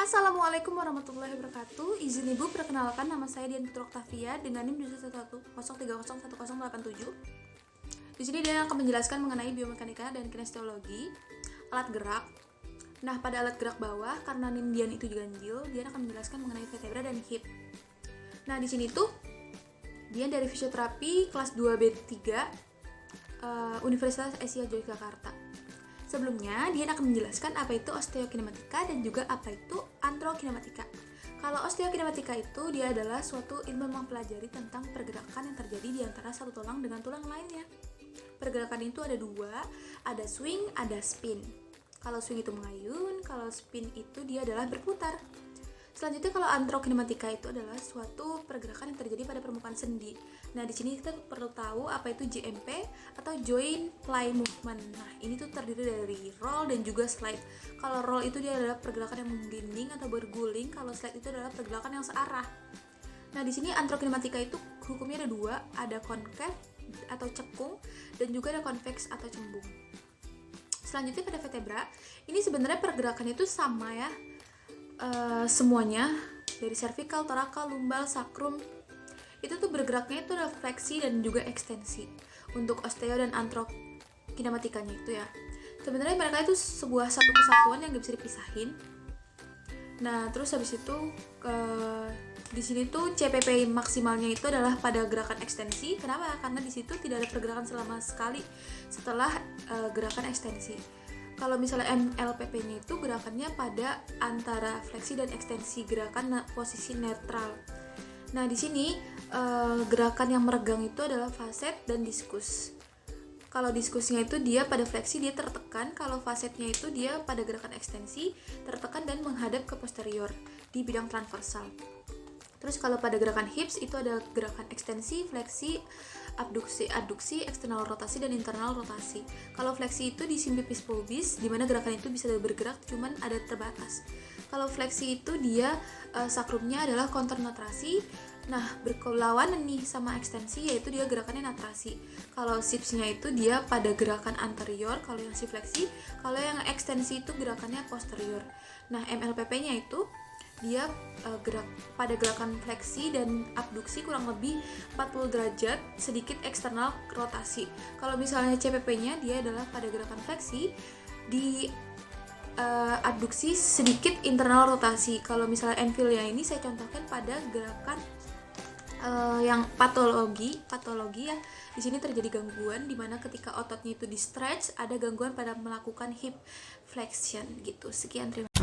Assalamualaikum warahmatullahi wabarakatuh. Izin Ibu perkenalkan, nama saya Dian Putri Oktavia dengan NIM 210301087. Di sini dia akan menjelaskan mengenai biomekanika dan kinesiologi alat gerak. Nah, pada alat gerak bawah, karena NIM Dian itu ganjil, dia akan menjelaskan mengenai vertebra dan hip. Nah, di sini tuh Dian dari fisioterapi kelas 2B3 Universitas Asia Yogyakarta. Sebelumnya, Dian akan menjelaskan apa itu osteokinematika dan juga apa itu androkinematika. Kalau osteokinematika itu dia adalah suatu ilmu mempelajari tentang pergerakan yang terjadi di antara satu tulang dengan tulang lainnya. Pergerakan itu ada dua, ada swing, ada spin. Kalau swing itu mengayun, kalau spin itu dia adalah berputar. Selanjutnya kalau androkinematika itu adalah suatu pergerakan yang terjadi pada permukaan sendi. Nah, di sini kita perlu tahu apa itu JMP atau joint play movement. Nah, ini tuh terdiri dari roll dan juga slide. Kalau roll itu dia adalah pergerakan yang menggelinding atau berguling, kalau slide itu adalah pergerakan yang searah. Nah, di sini androkinematika itu hukumnya ada dua, ada konkav atau cekung dan juga ada konveks atau cembung. Selanjutnya pada vertebra, ini sebenarnya pergerakan itu sama ya. Semuanya dari cervical, thoracal, lumbal, sacrum itu tuh bergeraknya itu ada fleksi dan juga ekstensi. Untuk osteo dan androkinematikanya itu ya, sebenarnya mereka itu sebuah satu kesatuan yang gak bisa dipisahin. Nah, terus habis itu di sini tuh CPP maksimalnya itu adalah pada gerakan ekstensi. Kenapa? Karena di situ tidak ada pergerakan selama sekali setelah gerakan ekstensi. Kalau misalnya MLPP-nya itu gerakannya pada antara fleksi dan ekstensi, gerakan posisi netral. Nah, di sini gerakan yang meregang itu adalah faset dan diskus. Kalau diskusnya itu dia pada fleksi, dia tertekan. Kalau fasetnya itu dia pada gerakan ekstensi, tertekan dan menghadap ke posterior di bidang transversal. Terus kalau pada gerakan hips itu ada gerakan ekstensi, fleksi, abduksi, adduksi, eksternal rotasi dan internal rotasi. Kalau fleksi itu di simplipis pubis, di mana gerakan itu bisa bergerak cuman ada terbatas. Kalau fleksi itu dia sakrumnya adalah konternatrasi. Nah, berlawanan nih sama ekstensi, yaitu dia gerakannya natrasi. Kalau shipsnya itu dia pada gerakan anterior, kalau yang si fleksi. Kalau yang ekstensi itu gerakannya posterior. Nah, MLPP-nya itu dia pada gerakan fleksi dan abduksi kurang lebih 40 derajat, sedikit eksternal rotasi. Kalau misalnya CPP-nya dia adalah pada gerakan fleksi di abduksi sedikit internal rotasi. Kalau misalnya Enfield-nya ini saya contohkan pada gerakan yang patologi ya. Di sini terjadi gangguan di mana ketika ototnya itu di stretch ada gangguan pada melakukan hip flexion gitu. Sekian, terima kasih.